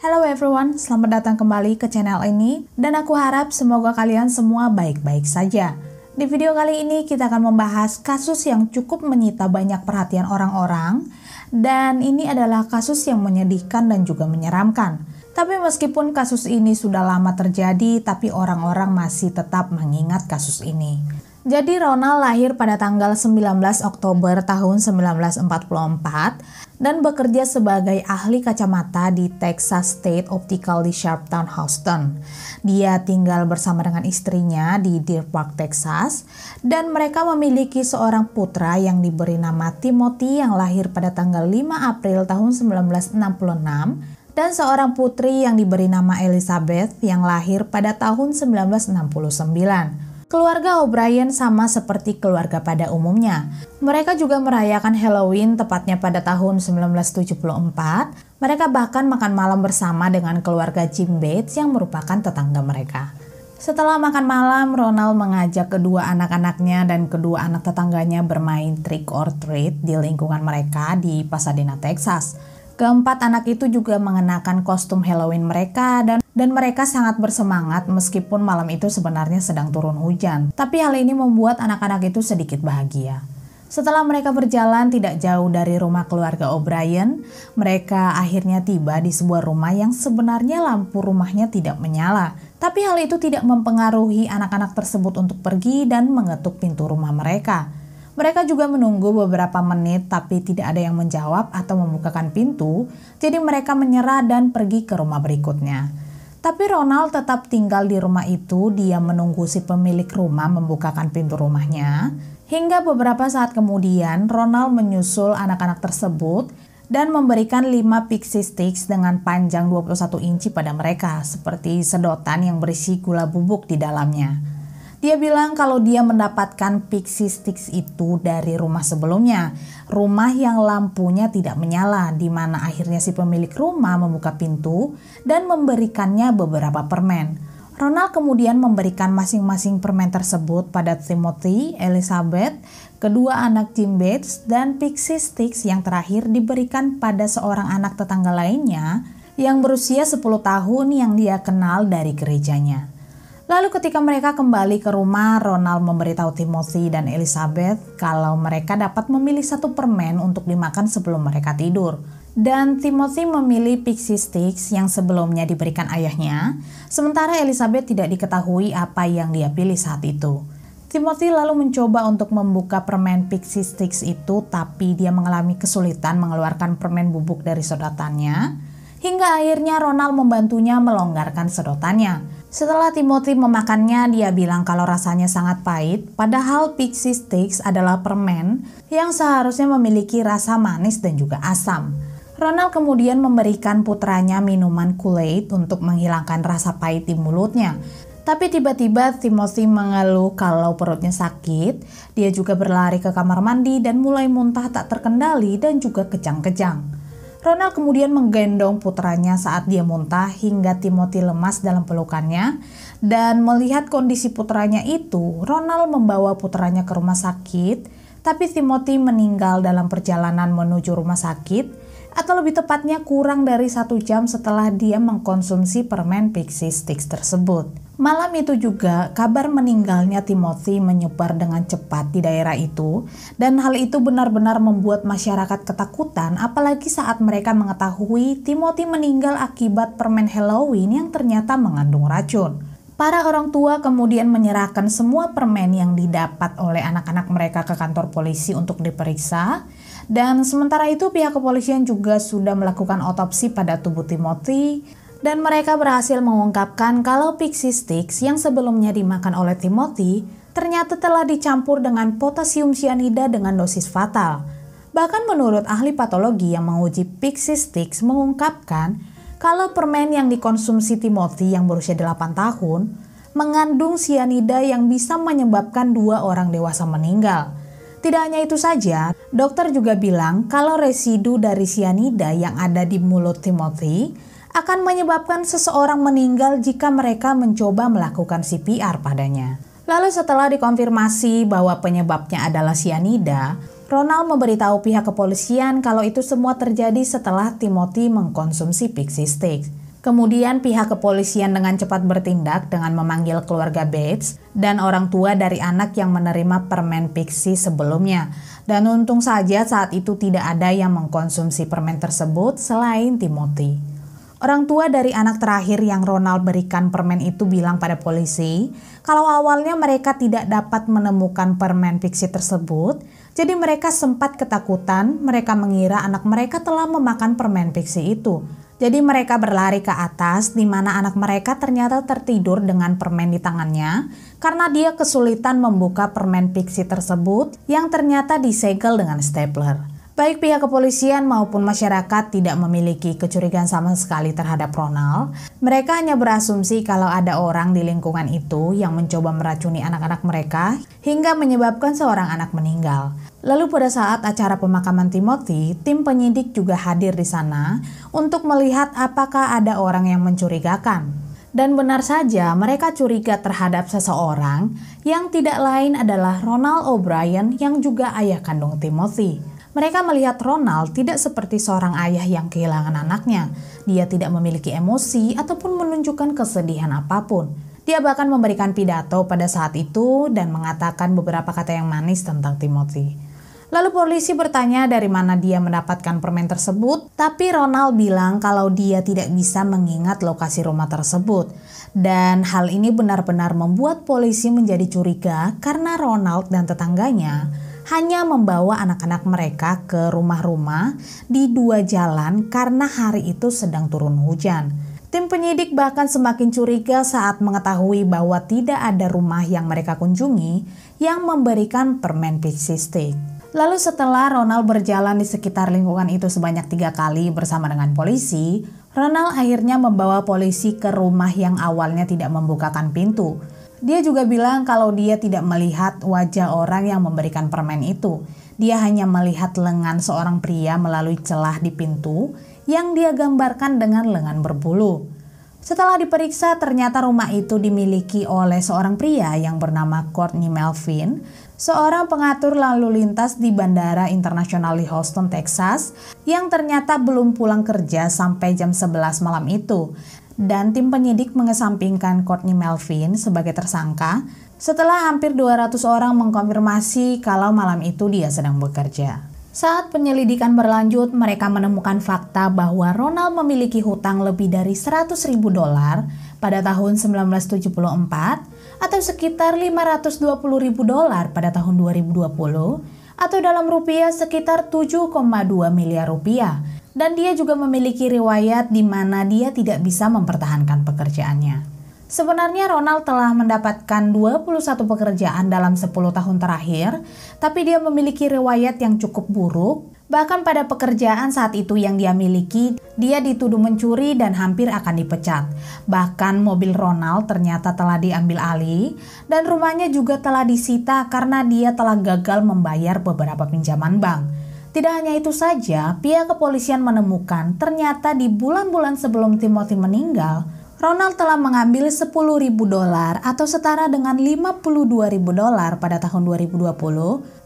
Hello everyone, selamat datang kembali ke channel ini dan aku harap semoga kalian semua baik-baik saja. Di video kali ini kita akan membahas kasus yang cukup menyita banyak perhatian orang-orang dan ini adalah kasus yang menyedihkan dan juga menyeramkan. Tapi meskipun kasus ini sudah lama terjadi, tapi orang-orang masih tetap mengingat kasus ini. Jadi Ronald lahir pada tanggal 19 Oktober tahun 1944 dan bekerja sebagai ahli kacamata di Texas State Optical di Sharptown, Houston. Dia tinggal bersama dengan istrinya di Deer Park, Texas, dan mereka memiliki seorang putra yang diberi nama Timothy yang lahir pada tanggal 5 April tahun 1966 dan seorang putri yang diberi nama Elizabeth yang lahir pada tahun 1969. Keluarga O'Brien sama seperti keluarga pada umumnya. Mereka juga merayakan Halloween tepatnya pada tahun 1974. Mereka bahkan makan malam bersama dengan keluarga Jim Bates yang merupakan tetangga mereka. Setelah makan malam, Ronald mengajak kedua anak-anaknya dan kedua anak tetangganya bermain trick or treat di lingkungan mereka di Pasadena, Texas. Keempat anak itu juga mengenakan kostum Halloween mereka dan mereka sangat bersemangat meskipun malam itu sebenarnya sedang turun hujan. Tapi hal ini membuat anak-anak itu sedikit bahagia. Setelah mereka berjalan tidak jauh dari rumah keluarga O'Brien, mereka akhirnya tiba di sebuah rumah yang sebenarnya lampu rumahnya tidak menyala. Tapi hal itu tidak mempengaruhi anak-anak tersebut untuk pergi dan mengetuk pintu rumah mereka. Mereka juga menunggu beberapa menit tapi tidak ada yang menjawab atau membukakan pintu, jadi mereka menyerah dan pergi ke rumah berikutnya. Tapi Ronald tetap tinggal di rumah itu, dia menunggu si pemilik rumah membukakan pintu rumahnya. Hingga beberapa saat kemudian, Ronald menyusul anak-anak tersebut dan memberikan 5 pixie sticks dengan panjang 21 inci pada mereka, seperti sedotan yang berisi gula bubuk di dalamnya. Dia bilang kalau dia mendapatkan pixie sticks itu dari rumah sebelumnya, rumah yang lampunya tidak menyala, di mana akhirnya si pemilik rumah membuka pintu dan memberikannya beberapa permen. Ronald kemudian memberikan masing-masing permen tersebut pada Timothy, Elizabeth, kedua anak Jim Bates, dan pixie sticks yang terakhir diberikan pada seorang anak tetangga lainnya yang berusia 10 tahun yang dia kenal dari gerejanya. Lalu ketika mereka kembali ke rumah, Ronald memberitahu Timothy dan Elizabeth kalau mereka dapat memilih satu permen untuk dimakan sebelum mereka tidur. Dan Timothy memilih pixie sticks yang sebelumnya diberikan ayahnya, sementara Elizabeth tidak diketahui apa yang dia pilih saat itu. Timothy lalu mencoba untuk membuka permen pixie sticks itu, tapi dia mengalami kesulitan mengeluarkan permen bubuk dari sedotannya, hingga akhirnya Ronald membantunya melonggarkan sedotannya. Setelah Timothy memakannya, dia bilang kalau rasanya sangat pahit, padahal pixie sticks adalah permen yang seharusnya memiliki rasa manis dan juga asam. Ronald kemudian memberikan putranya minuman Kool-Aid untuk menghilangkan rasa pahit di mulutnya. Tapi tiba-tiba Timothy mengeluh kalau perutnya sakit, dia juga berlari ke kamar mandi dan mulai muntah tak terkendali dan juga kejang-kejang. Ronald kemudian menggendong putranya saat dia muntah hingga Timothy lemas dalam pelukannya dan melihat kondisi putranya itu, Ronald membawa putranya ke rumah sakit, tapi Timothy meninggal dalam perjalanan menuju rumah sakit atau lebih tepatnya kurang dari 1 jam setelah dia mengkonsumsi permen pixie sticks tersebut. Malam itu juga kabar meninggalnya Timothy menyebar dengan cepat di daerah itu dan hal itu benar-benar membuat masyarakat ketakutan apalagi saat mereka mengetahui Timothy meninggal akibat permen Halloween yang ternyata mengandung racun. Para orang tua kemudian menyerahkan semua permen yang didapat oleh anak-anak mereka ke kantor polisi untuk diperiksa dan sementara itu pihak kepolisian juga sudah melakukan otopsi pada tubuh Timothy. Dan mereka berhasil mengungkapkan kalau pixie sticks yang sebelumnya dimakan oleh Timothy ternyata telah dicampur dengan potasium cyanida dengan dosis fatal. Bahkan menurut ahli patologi yang menguji pixie sticks mengungkapkan kalau permen yang dikonsumsi Timothy yang berusia 8 tahun mengandung cyanida yang bisa menyebabkan 2 orang dewasa meninggal. Tidak hanya itu saja, dokter juga bilang kalau residu dari cyanida yang ada di mulut Timothy akan menyebabkan seseorang meninggal jika mereka mencoba melakukan CPR padanya. Lalu setelah dikonfirmasi bahwa penyebabnya adalah cyanida, Ronald memberitahu pihak kepolisian kalau itu semua terjadi setelah Timothy mengkonsumsi pixie sticks. Kemudian pihak kepolisian dengan cepat bertindak dengan memanggil keluarga Bates dan orang tua dari anak yang menerima permen Pixie sebelumnya. Dan untung saja saat itu tidak ada yang mengkonsumsi permen tersebut selain Timothy. Orang tua dari anak terakhir yang Ronald berikan permen itu bilang pada polisi kalau awalnya mereka tidak dapat menemukan permen Pixie tersebut, jadi mereka sempat ketakutan, mereka mengira anak mereka telah memakan permen Pixie itu. Jadi mereka berlari ke atas di mana anak mereka ternyata tertidur dengan permen di tangannya karena dia kesulitan membuka permen Pixie tersebut yang ternyata disegel dengan stapler. Baik pihak kepolisian maupun masyarakat tidak memiliki kecurigaan sama sekali terhadap Ronald. Mereka hanya berasumsi kalau ada orang di lingkungan itu yang mencoba meracuni anak-anak mereka hingga menyebabkan seorang anak meninggal. Lalu pada saat acara pemakaman Timothy, tim penyidik juga hadir di sana untuk melihat apakah ada orang yang mencurigakan. Dan benar saja mereka curiga terhadap seseorang yang tidak lain adalah Ronald O'Brien yang juga ayah kandung Timothy. Mereka melihat Ronald tidak seperti seorang ayah yang kehilangan anaknya. Dia tidak memiliki emosi ataupun menunjukkan kesedihan apapun. Dia bahkan memberikan pidato pada saat itu dan mengatakan beberapa kata yang manis tentang Timothy. Lalu polisi bertanya dari mana dia mendapatkan permen tersebut, tapi Ronald bilang kalau dia tidak bisa mengingat lokasi rumah tersebut. Dan hal ini benar-benar membuat polisi menjadi curiga karena Ronald dan tetangganya hanya membawa anak-anak mereka ke rumah-rumah di dua jalan karena hari itu sedang turun hujan. Tim penyidik bahkan semakin curiga saat mengetahui bahwa tidak ada rumah yang mereka kunjungi yang memberikan permen Pixie Stick. Lalu setelah Ronald berjalan di sekitar lingkungan itu sebanyak 3 kali bersama dengan polisi, Ronald akhirnya membawa polisi ke rumah yang awalnya tidak membukakan pintu. Dia juga bilang kalau dia tidak melihat wajah orang yang memberikan permen itu. Dia hanya melihat lengan seorang pria melalui celah di pintu yang dia gambarkan dengan lengan berbulu. Setelah diperiksa, ternyata rumah itu dimiliki oleh seorang pria yang bernama Courtney Melvin, seorang pengatur lalu lintas di Bandara Internasional di Houston, Texas, yang ternyata belum pulang kerja sampai jam 11 malam itu. Dan tim penyidik mengesampingkan Courtney Melvin sebagai tersangka setelah hampir 200 orang mengkonfirmasi kalau malam itu dia sedang bekerja. Saat penyelidikan berlanjut, mereka menemukan fakta bahwa Ronald memiliki hutang lebih dari $100.000 pada tahun 1974 atau sekitar $520.000 pada tahun 2020 atau dalam rupiah sekitar 7,2 miliar rupiah. Dan dia juga memiliki riwayat di mana dia tidak bisa mempertahankan pekerjaannya. Sebenarnya Ronald telah mendapatkan 21 pekerjaan dalam 10 tahun terakhir, tapi dia memiliki riwayat yang cukup buruk. Bahkan pada pekerjaan saat itu yang dia miliki, dia dituduh mencuri dan hampir akan dipecat. Bahkan mobil Ronald ternyata telah diambil alih dan rumahnya juga telah disita karena dia telah gagal membayar beberapa pinjaman bank. Tidak hanya itu saja, pihak kepolisian menemukan ternyata di bulan-bulan sebelum Timothy meninggal, Ronald telah mengambil $10.000 atau setara dengan $52.000 pada tahun 2020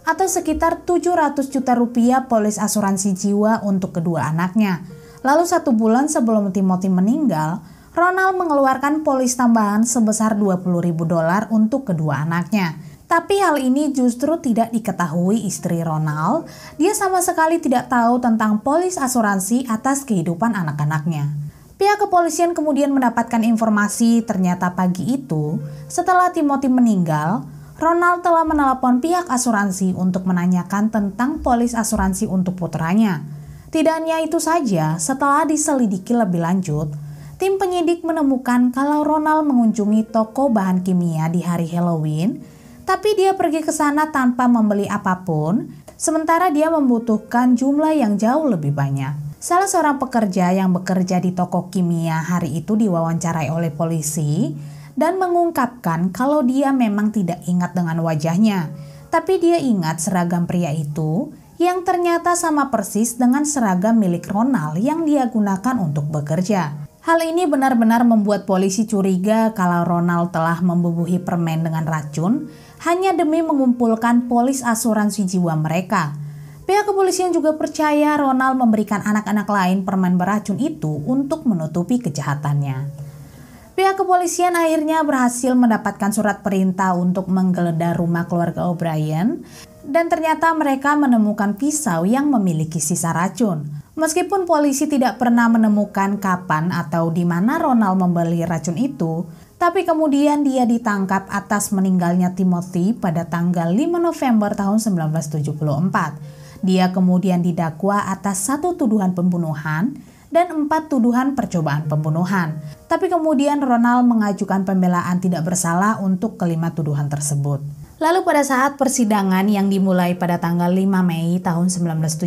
atau sekitar 700 juta rupiah polis asuransi jiwa untuk kedua anaknya. Lalu 1 bulan sebelum Timothy meninggal, Ronald mengeluarkan polis tambahan sebesar $20.000 untuk kedua anaknya. Tapi hal ini justru tidak diketahui istri Ronald. Dia sama sekali tidak tahu tentang polis asuransi atas kehidupan anak-anaknya. Pihak kepolisian kemudian mendapatkan informasi ternyata pagi itu, setelah Timothy meninggal, Ronald telah menelepon pihak asuransi untuk menanyakan tentang polis asuransi untuk putranya. Tidak hanya itu saja, setelah diselidiki lebih lanjut, tim penyidik menemukan kalau Ronald mengunjungi toko bahan kimia di hari Halloween, tapi dia pergi ke sana tanpa membeli apapun, sementara dia membutuhkan jumlah yang jauh lebih banyak. Salah seorang pekerja yang bekerja di toko kimia hari itu diwawancarai oleh polisi dan mengungkapkan kalau dia memang tidak ingat dengan wajahnya, tapi dia ingat seragam pria itu yang ternyata sama persis dengan seragam milik Ronald yang dia gunakan untuk bekerja. Hal ini benar-benar membuat polisi curiga kalau Ronald telah membubuhi permen dengan racun hanya demi mengumpulkan polis asuransi jiwa mereka. Pihak kepolisian juga percaya Ronald memberikan anak-anak lain permen beracun itu untuk menutupi kejahatannya. Pihak kepolisian akhirnya berhasil mendapatkan surat perintah untuk menggeledah rumah keluarga O'Brien, dan ternyata mereka menemukan pisau yang memiliki sisa racun. Meskipun polisi tidak pernah menemukan kapan atau di mana Ronald membeli racun itu, tapi kemudian dia ditangkap atas meninggalnya Timothy pada tanggal 5 November tahun 1974. Dia kemudian didakwa atas 1 tuduhan pembunuhan dan 4 tuduhan percobaan pembunuhan. Tapi kemudian Ronald mengajukan pembelaan tidak bersalah untuk kelima tuduhan tersebut. Lalu pada saat persidangan yang dimulai pada tanggal 5 Mei tahun 1975,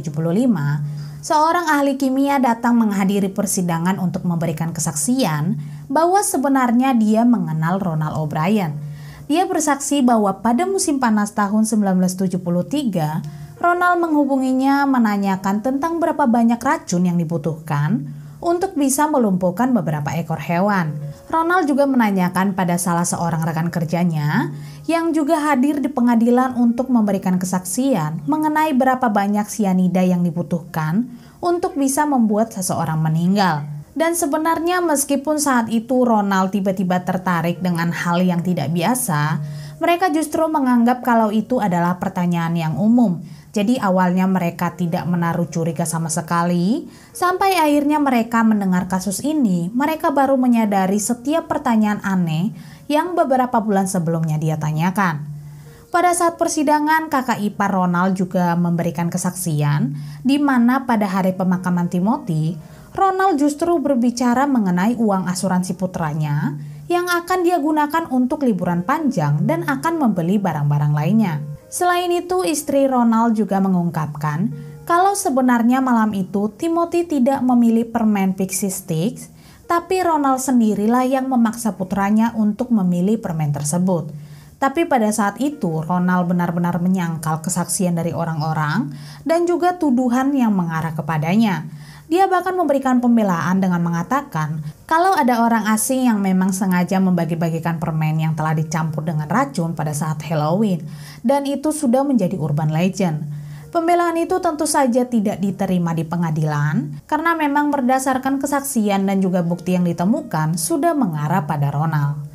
seorang ahli kimia datang menghadiri persidangan untuk memberikan kesaksian bahwa sebenarnya dia mengenal Ronald O'Brien. Dia bersaksi bahwa pada musim panas tahun 1973, Ronald menghubunginya menanyakan tentang berapa banyak racun yang dibutuhkan untuk bisa melumpuhkan beberapa ekor hewan. Ronald juga menanyakan pada salah seorang rekan kerjanya yang juga hadir di pengadilan untuk memberikan kesaksian mengenai berapa banyak sianida yang dibutuhkan untuk bisa membuat seseorang meninggal. Dan sebenarnya meskipun saat itu Ronald tiba-tiba tertarik dengan hal yang tidak biasa, mereka justru menganggap kalau itu adalah pertanyaan yang umum. Jadi awalnya mereka tidak menaruh curiga sama sekali, sampai akhirnya mereka mendengar kasus ini, mereka baru menyadari setiap pertanyaan aneh yang beberapa bulan sebelumnya dia tanyakan. Pada saat persidangan, kakak ipar Ronald juga memberikan kesaksian, di mana pada hari pemakaman Timothy, Ronald justru berbicara mengenai uang asuransi putranya yang akan dia gunakan untuk liburan panjang dan akan membeli barang-barang lainnya. Selain itu, istri Ronald juga mengungkapkan kalau sebenarnya malam itu Timothy tidak memilih permen Pixie Sticks, tapi Ronald sendirilah yang memaksa putranya untuk memilih permen tersebut. Tapi pada saat itu, Ronald benar-benar menyangkal kesaksian dari orang-orang dan juga tuduhan yang mengarah kepadanya. Dia bahkan memberikan pembelaan dengan mengatakan kalau ada orang asing yang memang sengaja membagi-bagikan permen yang telah dicampur dengan racun pada saat Halloween, dan itu sudah menjadi urban legend. Pembelaan itu tentu saja tidak diterima di pengadilan karena memang berdasarkan kesaksian dan juga bukti yang ditemukan sudah mengarah pada Ronald.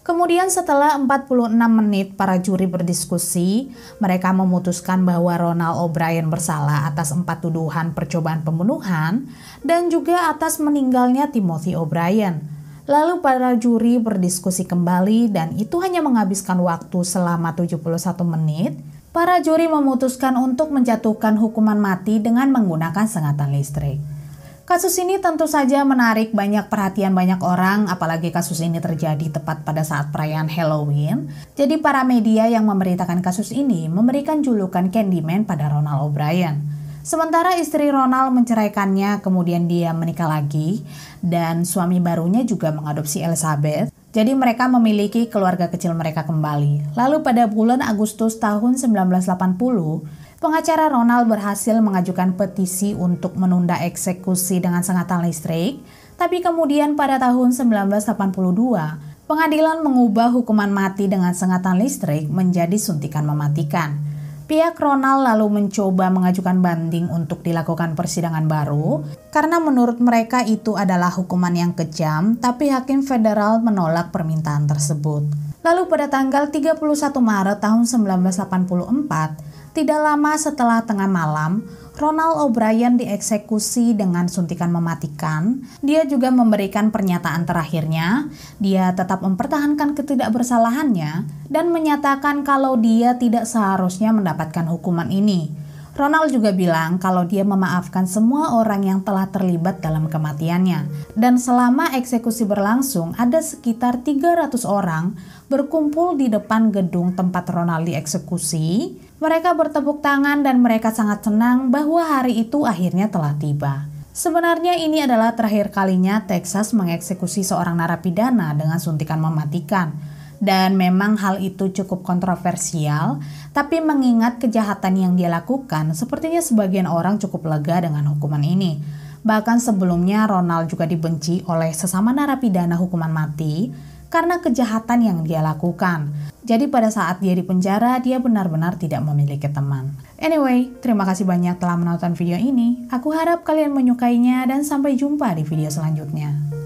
Kemudian setelah 46 menit para juri berdiskusi, mereka memutuskan bahwa Ronald O'Brien bersalah atas 4 tuduhan percobaan pembunuhan dan juga atas meninggalnya Timothy O'Brien. Lalu para juri berdiskusi kembali dan itu hanya menghabiskan waktu selama 71 menit. Para juri memutuskan untuk menjatuhkan hukuman mati dengan menggunakan sengatan listrik. Kasus ini tentu saja menarik banyak perhatian banyak orang, apalagi kasus ini terjadi tepat pada saat perayaan Halloween. Jadi para media yang memberitakan kasus ini memberikan julukan Candyman pada Ronald O'Brien. Sementara istri Ronald menceraikannya, kemudian dia menikah lagi, dan suami barunya juga mengadopsi Elizabeth. Jadi mereka memiliki keluarga kecil mereka kembali. Lalu pada bulan Agustus tahun 1980, pengacara Ronald berhasil mengajukan petisi untuk menunda eksekusi dengan sengatan listrik, tapi kemudian pada tahun 1982, pengadilan mengubah hukuman mati dengan sengatan listrik menjadi suntikan mematikan. Pihak Ronald lalu mencoba mengajukan banding untuk dilakukan persidangan baru, karena menurut mereka itu adalah hukuman yang kejam, tapi hakim federal menolak permintaan tersebut. Lalu pada tanggal 31 Maret tahun 1984, tidak lama setelah tengah malam, Ronald O'Brien dieksekusi dengan suntikan mematikan. Dia juga memberikan pernyataan terakhirnya. Dia tetap mempertahankan ketidakbersalahannya dan menyatakan kalau dia tidak seharusnya mendapatkan hukuman ini. Ronald juga bilang kalau dia memaafkan semua orang yang telah terlibat dalam kematiannya. Dan selama eksekusi berlangsung, ada sekitar 300 orang berkumpul di depan gedung tempat Ronald dieksekusi. Mereka bertepuk tangan dan mereka sangat senang bahwa hari itu akhirnya telah tiba. Sebenarnya ini adalah terakhir kalinya Texas mengeksekusi seorang narapidana dengan suntikan mematikan. Dan memang hal itu cukup kontroversial, tapi mengingat kejahatan yang dia lakukan, sepertinya sebagian orang cukup lega dengan hukuman ini. Bahkan sebelumnya Ronald juga dibenci oleh sesama narapidana hukuman mati karena kejahatan yang dia lakukan. Jadi pada saat dia di penjara, dia benar-benar tidak memiliki teman. Anyway, terima kasih banyak telah menonton video ini. Aku harap kalian menyukainya dan sampai jumpa di video selanjutnya.